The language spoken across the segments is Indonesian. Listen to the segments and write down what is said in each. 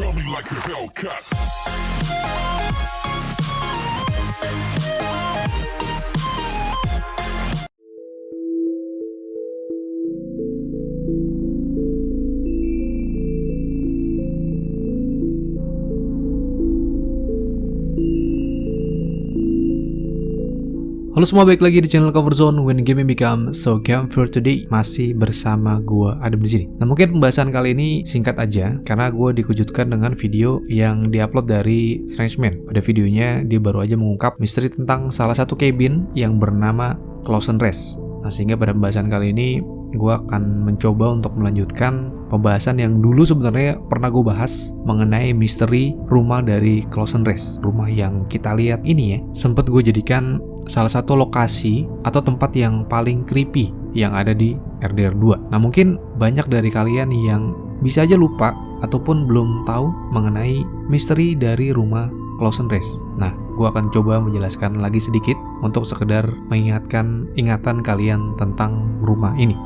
Felt me like a Hellcat. Halo semua, balik lagi di channel Cover Zone When Gaming Become So Game for Today. Masih bersama gua Adam di sini. Nah, mungkin pembahasan kali ini singkat aja karena gua dikejutkan dengan video yang diupload dari Strange Man. Pada videonya dia baru aja mengungkap misteri tentang salah satu cabin yang bernama Clausen Rest. Nah, sehingga pada pembahasan kali ini gue akan mencoba untuk melanjutkan pembahasan yang dulu sebenarnya pernah gue bahas mengenai misteri rumah dari Clausen Rest. Rumah yang kita lihat ini ya, sempat gue jadikan salah satu lokasi atau tempat yang paling creepy yang ada di RDR 2. Nah, mungkin banyak dari kalian yang bisa aja lupa ataupun belum tahu mengenai misteri dari rumah Clausen Rest. Nah, gue akan coba menjelaskan lagi sedikit untuk sekedar mengingatkan ingatan kalian tentang rumah ini.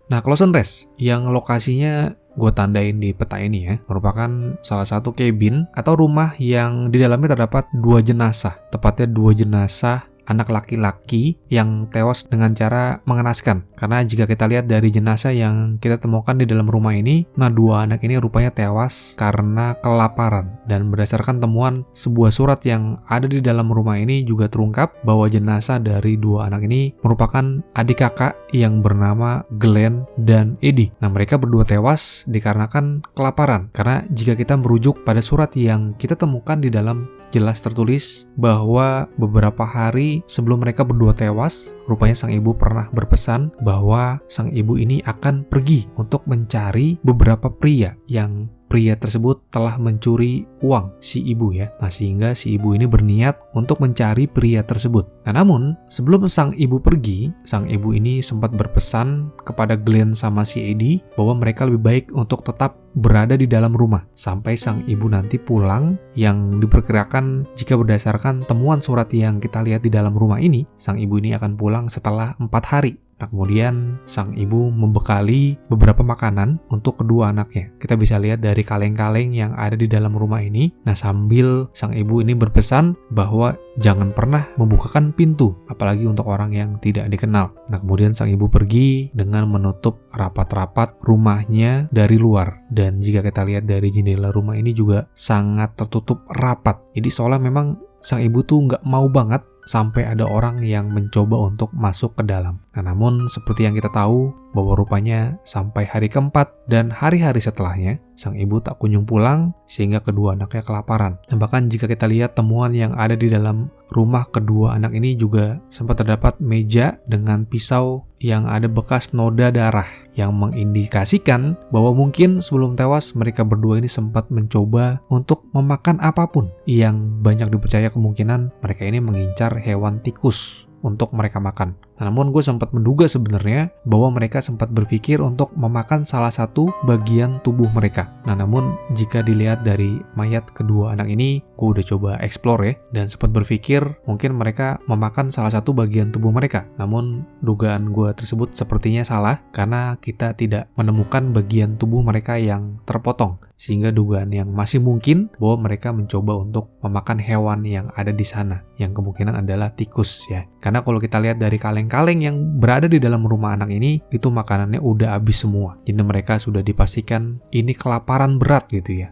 Nah, Clausen Rest yang lokasinya gue tandain di peta ini ya, merupakan salah satu cabin atau rumah yang di dalamnya terdapat 2 jenazah. Tepatnya 2 jenazah anak laki-laki yang tewas dengan cara mengenaskan. Karena jika kita lihat dari jenazah yang kita temukan di dalam rumah ini, nah 2 anak ini rupanya tewas karena kelaparan. Dan berdasarkan temuan sebuah surat yang ada di dalam rumah ini juga terungkap bahwa jenazah dari 2 anak ini merupakan adik kakak yang bernama Glenn dan Eddie. Nah, mereka berdua tewas dikarenakan kelaparan. Karena jika kita merujuk pada surat yang kita temukan di dalam, jelas tertulis bahwa beberapa hari sebelum mereka berdua tewas, rupanya sang ibu pernah berpesan bahwa sang ibu ini akan pergi untuk mencari beberapa pria yang pria tersebut telah mencuri uang si ibu ya. Nah, sehingga si ibu ini berniat untuk mencari pria tersebut. Nah, namun sebelum sang ibu pergi, sang ibu ini sempat berpesan kepada Glenn sama si Eddie bahwa mereka lebih baik untuk tetap berada di dalam rumah sampai sang ibu nanti pulang, yang diperkirakan jika berdasarkan temuan surat yang kita lihat di dalam rumah ini, sang ibu ini akan pulang setelah 4 hari. Nah, kemudian sang ibu membekali beberapa makanan untuk kedua anaknya. Kita bisa lihat dari kaleng-kaleng yang ada di dalam rumah ini. Nah, sambil sang ibu ini berpesan bahwa jangan pernah membukakan pintu, apalagi untuk orang yang tidak dikenal. Nah, kemudian sang ibu pergi dengan menutup rapat-rapat rumahnya dari luar. Dan jika kita lihat dari jendela rumah ini juga sangat tertutup rapat. Jadi seolah memang sang ibu tuh nggak mau banget sampai ada orang yang mencoba untuk masuk ke dalam. Nah, namun seperti yang kita tahu bahwa rupanya sampai hari keempat dan hari-hari setelahnya, sang ibu tak kunjung pulang sehingga kedua anaknya kelaparan. Dan bahkan jika kita lihat temuan yang ada di dalam rumah kedua anak ini juga sempat terdapat meja dengan pisau yang ada bekas noda darah yang mengindikasikan bahwa mungkin sebelum tewas mereka berdua ini sempat mencoba untuk memakan apapun yang banyak dipercaya kemungkinan mereka ini mengincar hewan tikus untuk mereka makan. Nah, namun gue sempat menduga sebenarnya bahwa mereka sempat berpikir untuk memakan salah satu bagian tubuh mereka. Nah, namun jika dilihat dari mayat kedua anak ini, gue udah coba explore ya, dan sempat berpikir mungkin mereka memakan salah satu bagian tubuh mereka. Namun dugaan gue tersebut sepertinya salah karena kita tidak menemukan bagian tubuh mereka yang terpotong. Sehingga dugaan yang masih mungkin bahwa mereka mencoba untuk memakan hewan yang ada di sana, yang kemungkinan adalah tikus ya. Karena kalau kita lihat dari kaleng-kaleng yang berada di dalam rumah anak ini, itu makanannya udah habis semua. Jadi mereka sudah dipastikan ini kelaparan berat gitu ya.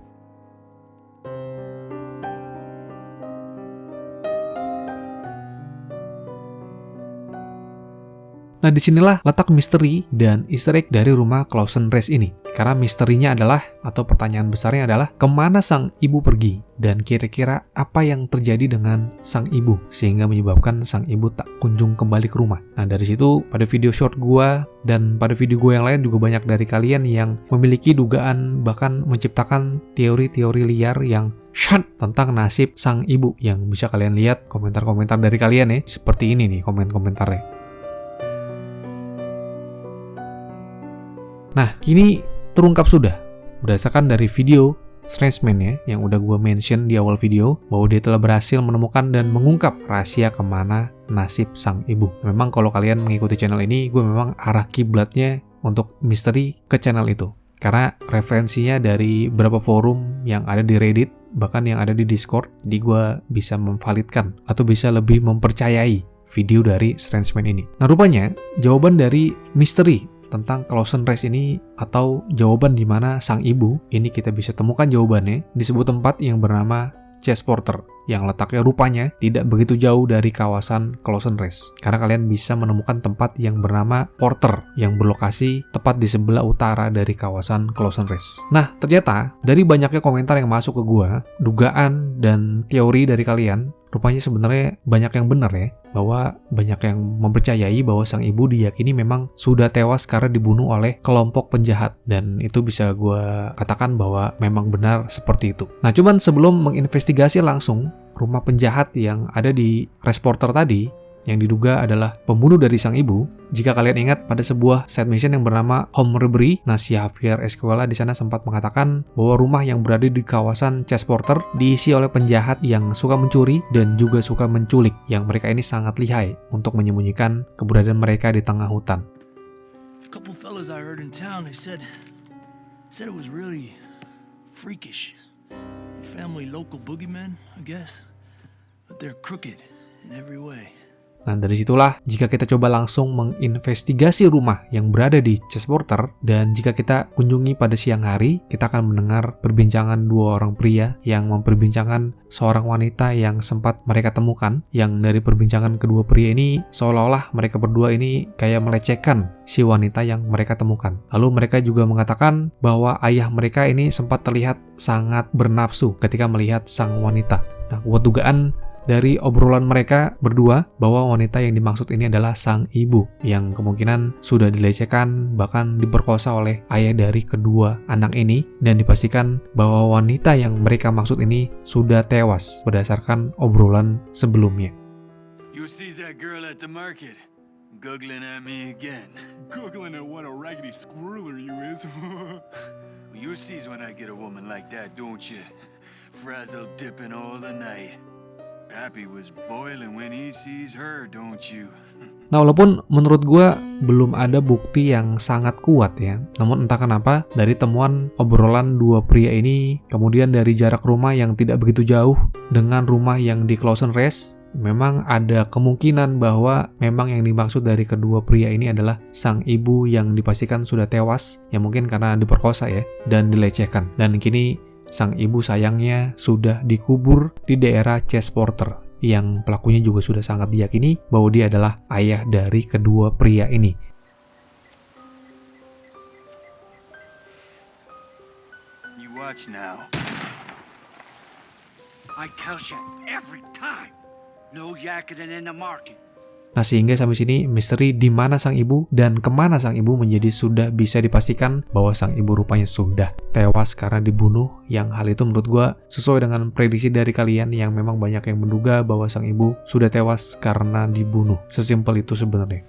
Nah, disinilah letak misteri dan easter egg dari rumah Clausen Rest ini. Karena misterinya adalah, atau pertanyaan besarnya adalah, kemana sang ibu pergi? Dan kira-kira apa yang terjadi dengan sang ibu sehingga menyebabkan sang ibu tak kunjung kembali ke rumah. Nah, dari situ pada video short gua dan pada video gua yang lain juga banyak dari kalian yang memiliki dugaan, bahkan menciptakan teori-teori liar yang tentang nasib sang ibu. Yang bisa kalian lihat komentar-komentar dari kalian ya. Seperti ini nih komen-komentarnya. Nah, kini terungkap sudah berdasarkan dari video Strange Man ya, yang udah gue mention di awal video, bahwa dia telah berhasil menemukan dan mengungkap rahasia kemana nasib sang ibu. Memang kalau kalian mengikuti channel ini, gue memang arah kiblatnya untuk misteri ke channel itu. Karena referensinya dari beberapa forum yang ada di Reddit, bahkan yang ada di Discord, jadi gue bisa memvalidkan atau bisa lebih mempercayai video dari Strange Man ini. Nah rupanya, jawaban dari misteri tentang Clausen Race ini, atau jawaban di mana sang ibu ini, kita bisa temukan jawabannya di sebuah tempat yang bernama Chase Porter, yang letaknya rupanya tidak begitu jauh dari kawasan Clausen Race. Karena kalian bisa menemukan tempat yang bernama Porter yang berlokasi tepat di sebelah utara dari kawasan Clausen Race. Nah, ternyata dari banyaknya komentar yang masuk ke gua, dugaan dan teori dari kalian, rupanya sebenarnya banyak yang benar ya, bahwa banyak yang mempercayai bahwa sang ibu diyakini memang sudah tewas karena dibunuh oleh kelompok penjahat, dan itu bisa gue katakan bahwa memang benar seperti itu. Nah cuman sebelum menginvestigasi langsung rumah penjahat yang ada di Race Porter tadi, yang diduga adalah pembunuh dari sang ibu, jika kalian ingat pada sebuah side mission yang bernama Home Robbery, nah si Javier Escuela di sana sempat mengatakan bahwa rumah yang berada di kawasan Chase Porter diisi oleh penjahat yang suka mencuri dan juga suka menculik, yang mereka ini sangat lihai untuk menyembunyikan keberadaan mereka di tengah hutan. A couple fellas I heard in town, they said it was really freakish. Family local boogeymen, I guess, but they're crooked in every way. Nah dari situlah jika kita coba langsung menginvestigasi rumah yang berada di Chase Porter, dan jika kita kunjungi pada siang hari, kita akan mendengar perbincangan dua orang pria yang memperbincangkan seorang wanita yang sempat mereka temukan, yang dari perbincangan kedua pria ini seolah-olah mereka berdua ini kayak melecehkan si wanita yang mereka temukan. Lalu mereka juga mengatakan bahwa ayah mereka ini sempat terlihat sangat bernafsu ketika melihat sang wanita. Nah buat dugaan dari obrolan mereka berdua bahwa wanita yang dimaksud ini adalah sang ibu yang kemungkinan sudah dilecehkan bahkan diperkosa oleh ayah dari kedua anak ini, dan dipastikan bahwa wanita yang mereka maksud ini sudah tewas berdasarkan obrolan sebelumnya. You see that girl at the market googling at me again. Googling at what a raggedy squirreler you is. You sees when I get a woman like that, don't you? Frazzle dipping all the night. Pappy was boiling when he sees her, don't you? Nah, walaupun menurut gue belum ada bukti yang sangat kuat ya, namun entah kenapa dari temuan obrolan dua pria ini, kemudian dari jarak rumah yang tidak begitu jauh dengan rumah yang di Clausen Race, memang ada kemungkinan bahwa memang yang dimaksud dari kedua pria ini adalah sang ibu yang dipastikan sudah tewas, ya mungkin karena diperkosa ya, dan dilecehkan. Dan kini sang ibu sayangnya sudah dikubur di daerah Chase Porter, yang pelakunya juga sudah sangat diyakini bahwa dia adalah ayah dari kedua pria ini. You watch now. I tell you every time, no yakking in the market. Nah sehingga sampai sini misteri di mana sang ibu dan kemana sang ibu menjadi sudah bisa dipastikan bahwa sang ibu rupanya sudah tewas karena dibunuh, yang hal itu menurut gue sesuai dengan prediksi dari kalian yang memang banyak yang menduga bahwa sang ibu sudah tewas karena dibunuh. Sesimpel itu sebenarnya.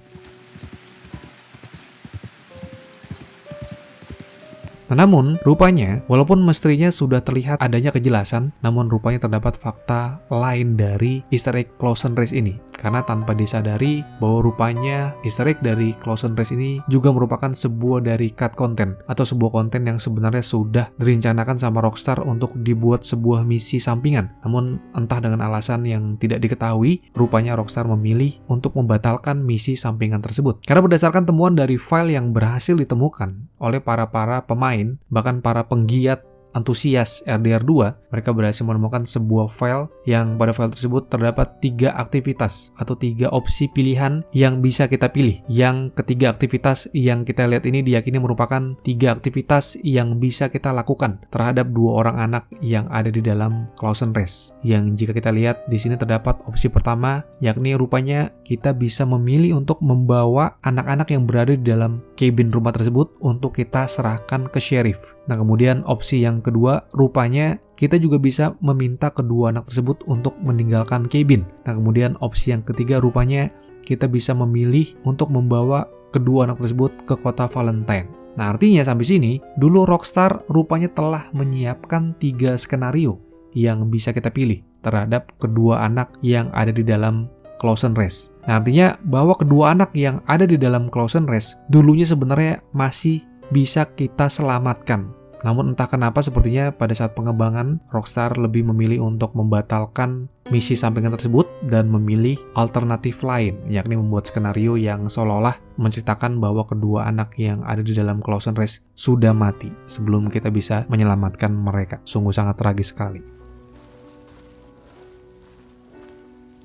Nah, namun, rupanya, walaupun misterinya sudah terlihat adanya kejelasan, namun rupanya terdapat fakta lain dari Easter egg Clausen Race ini. Karena tanpa disadari bahwa rupanya Easter egg dari Clausen Race ini juga merupakan sebuah dari cut content, atau sebuah konten yang sebenarnya sudah direncanakan sama Rockstar untuk dibuat sebuah misi sampingan. Namun, entah dengan alasan yang tidak diketahui, rupanya Rockstar memilih untuk membatalkan misi sampingan tersebut. Karena berdasarkan temuan dari file yang berhasil ditemukan oleh para pemain, bahkan para penggiat antusias RDR2, mereka berhasil menemukan sebuah file yang pada file tersebut terdapat 3 aktivitas atau 3 opsi pilihan yang bisa kita pilih. Yang ketiga aktivitas yang kita lihat ini diyakini merupakan 3 aktivitas yang bisa kita lakukan terhadap 2 orang anak yang ada di dalam Clausen Race. Yang jika kita lihat di sini terdapat opsi pertama, yakni rupanya kita bisa memilih untuk membawa anak-anak yang berada di dalam cabin rumah tersebut untuk kita serahkan ke sheriff. Nah, kemudian opsi yang kedua, rupanya kita juga bisa meminta kedua anak tersebut untuk meninggalkan cabin. Nah, kemudian opsi yang ketiga, rupanya kita bisa memilih untuk membawa kedua anak tersebut ke kota Valentine. Nah artinya sampai sini, dulu Rockstar rupanya telah menyiapkan 3 skenario yang bisa kita pilih terhadap kedua anak yang ada di dalam Clausen Race. Nah artinya bahwa kedua anak yang ada di dalam Clausen Race dulunya sebenarnya masih bisa kita selamatkan. Namun entah kenapa sepertinya pada saat pengembangan Rockstar lebih memilih untuk membatalkan misi sampingan tersebut dan memilih alternatif lain, yakni membuat skenario yang seolah-olah menceritakan bahwa kedua anak yang ada di dalam Clausen Race sudah mati sebelum kita bisa menyelamatkan mereka. Sungguh sangat tragis sekali.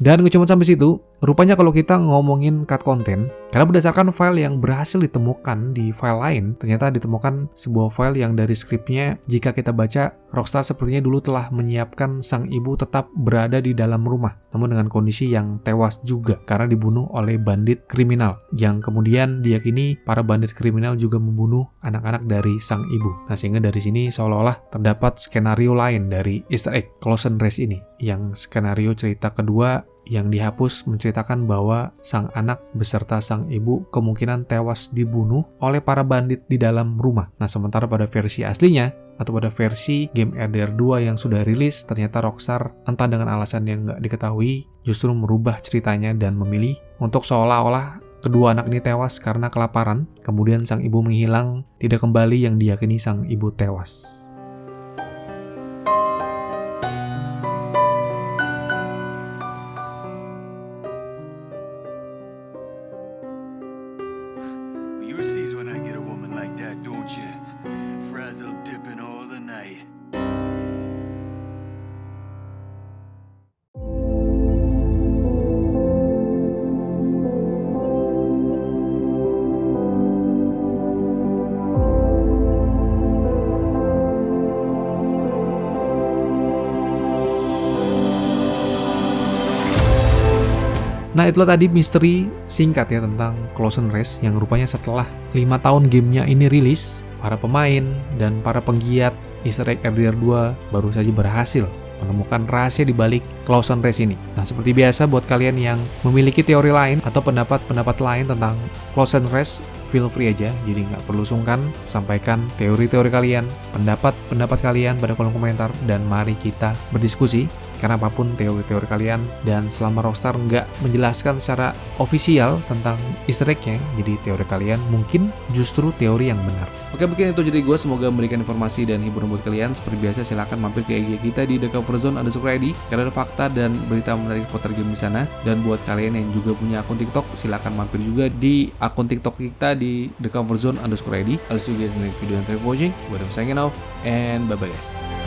Dan gak cuma sampai situ, rupanya kalau kita ngomongin cut content, karena berdasarkan file yang berhasil ditemukan di file lain, ternyata ditemukan sebuah file yang dari skripnya, jika kita baca, Rockstar sepertinya dulu telah menyiapkan sang ibu tetap berada di dalam rumah, namun dengan kondisi yang tewas juga, karena dibunuh oleh bandit kriminal, yang kemudian diyakini para bandit kriminal juga membunuh anak-anak dari sang ibu. Nah, sehingga dari sini seolah-olah terdapat skenario lain dari Easter egg Clausen Race ini, yang skenario cerita kedua yang dihapus menceritakan bahwa sang anak beserta sang ibu kemungkinan tewas dibunuh oleh para bandit di dalam rumah. Nah, sementara pada versi aslinya atau pada versi game RDR 2 yang sudah rilis, ternyata Rockstar entah dengan alasan yang nggak diketahui justru merubah ceritanya dan memilih untuk seolah-olah kedua anak ini tewas karena kelaparan, kemudian sang ibu menghilang, tidak kembali yang diyakini sang ibu tewas. You sees when I get a woman like that, don't you? Frazzle dipping all the night. Nah itulah tadi misteri singkat ya tentang Clausen Race yang rupanya setelah 5 tahun gamenya ini rilis, para pemain dan para penggiat Easter egg RDR 2 baru saja berhasil menemukan rahasia di balik Clausen Race ini. Nah seperti biasa buat kalian yang memiliki teori lain atau pendapat-pendapat lain tentang Clausen Race, feel free aja, jadi nggak perlu sungkan, sampaikan teori-teori kalian, pendapat-pendapat kalian pada kolom komentar, dan mari kita berdiskusi. Karena apapun teori-teori kalian, dan selama Rockstar nggak menjelaskan secara ofisial tentang Easter egg-nya, jadi teori kalian mungkin justru teori yang benar. Oke, mungkin itu jadi gue, semoga memberikan informasi dan hiburan buat kalian. Seperti biasa, silahkan mampir ke IG kita di thecoverzone_id, karena ada fakta dan berita menarik seputar game di sana. Dan buat kalian yang juga punya akun TikTok, silahkan mampir juga di akun TikTok kita di thecoverzone_id. I'll see you guys in the next video and thank you for watching. I'm signing off, and bye-bye guys.